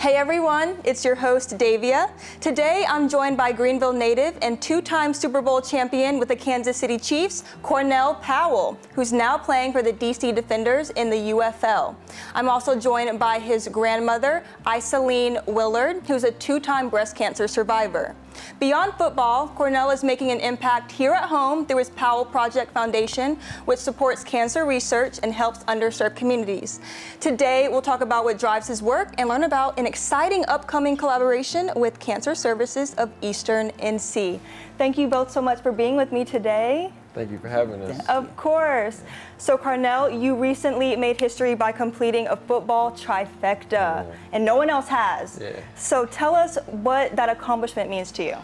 Hey everyone, it's your host Davia. Today I'm joined by Greenville native and two-time Super Bowl champion with the Kansas City Chiefs, Cornell Powell, who's now playing for the DC Defenders in the UFL. I'm also joined by his grandmother, Iciline Woolard, who's a two-time breast cancer survivor. Beyond football, Cornell is making an impact here at home through his Powell Project Foundation, which supports cancer research and helps underserved communities. Today, we'll talk about what drives his work and learn about an exciting upcoming collaboration with Cancer Services of Eastern NC. Thank you both so much for being with me today. Thank you for having us. Of course. So Cornell, you recently made history by completing a football trifecta, and no one else has. Yeah. So tell us what that accomplishment means to you.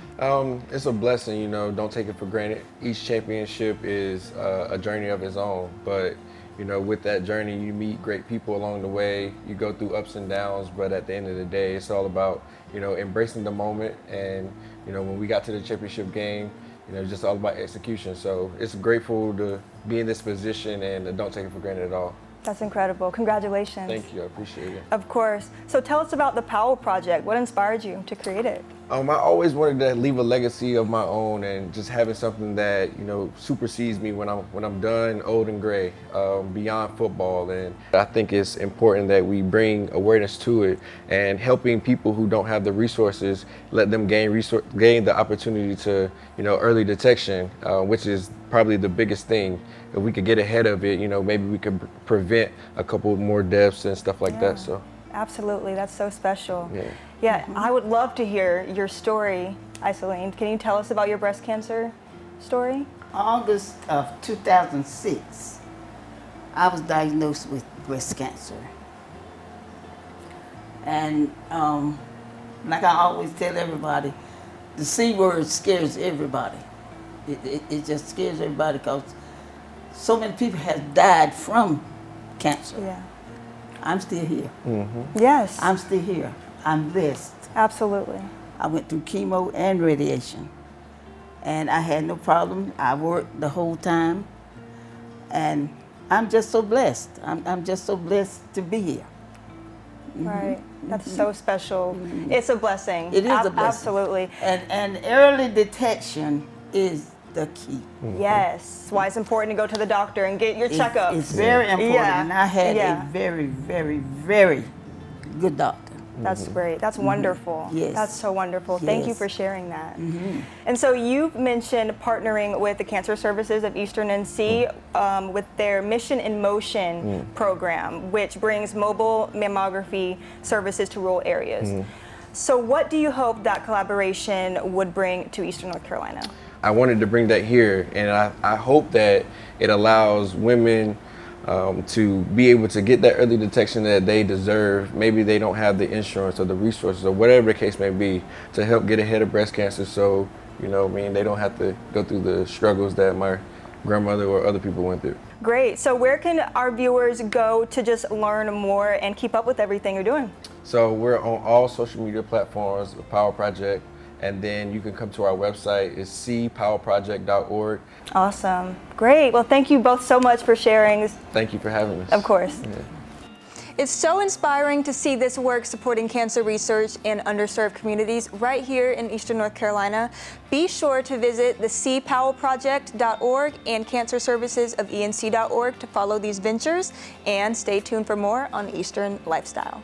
It's a blessing, you know, don't take it for granted. Each championship is a journey of its own, but you know, with that journey, you meet great people along the way. You go through ups and downs, but at the end of the day, it's all about, you know, embracing the moment. And, you know, when we got to the championship game, you know, it's just all about execution. So it's grateful to be in this position and don't take it for granted at all. That's incredible. Congratulations. Thank you. I appreciate it. Of course. So tell us about the Powell Project. What inspired you to create it? I always wanted to leave a legacy of my own and just having something that, you know, supersedes me when I'm done, old and gray, beyond football. And I think it's important that we bring awareness to it and helping people who don't have the resources, let them gain the opportunity to, you know, early detection, which is probably the biggest thing. If we could get ahead of it, you know, maybe we could prevent a couple more deaths and stuff like that. So. Absolutely, that's so special. Yeah. Yeah, I would love to hear your story, Iciline. Can you tell us about your breast cancer story? August of 2006, I was diagnosed with breast cancer. And like I always tell everybody, the C word scares everybody. It just scares everybody because so many people have died from cancer. Yeah. I'm still here. Mm-hmm. Yes. I'm still here. I'm blessed. Absolutely. I went through chemo and radiation, and I had no problem. I worked the whole time, and I'm just so blessed. I'm just so blessed to be here. Right. That's so special. It's a blessing. It is a blessing. Absolutely. And early detection is the key. Yes. That's why it's important to go to the doctor and get your checkup. It's very important, Yeah. and I had Yeah. a very, very, very good doctor. That's great. That's wonderful. Yes. That's so wonderful. Thank you Yes. for sharing that. And so you've mentioned partnering with the Cancer Services of Eastern NC with their Mission in Motion program, which brings mobile mammography services to rural areas. So what do you hope that collaboration would bring to Eastern North Carolina? I wanted to bring that here, and I hope that it allows women to be able to get that early detection that they deserve. Maybe they don't have the insurance or the resources or whatever the case may be to help get ahead of breast cancer, so, you know, they don't have to go through the struggles that my grandmother or other people went through. Great. So where can our viewers go to just learn more and keep up with everything you're doing? So we're on all social media platforms, the Powell Project, and then you can come to our website. It's cpowellproject.org. Awesome. Great. Well, thank you both so much for sharing. Thank you for having us. Of course. Yeah. It's so inspiring to see this work supporting cancer research in underserved communities right here in Eastern North Carolina. Be sure to visit the cpowellproject.org and cancerservicesofenc.org to follow these ventures, and stay tuned for more on Eastern Lifestyle.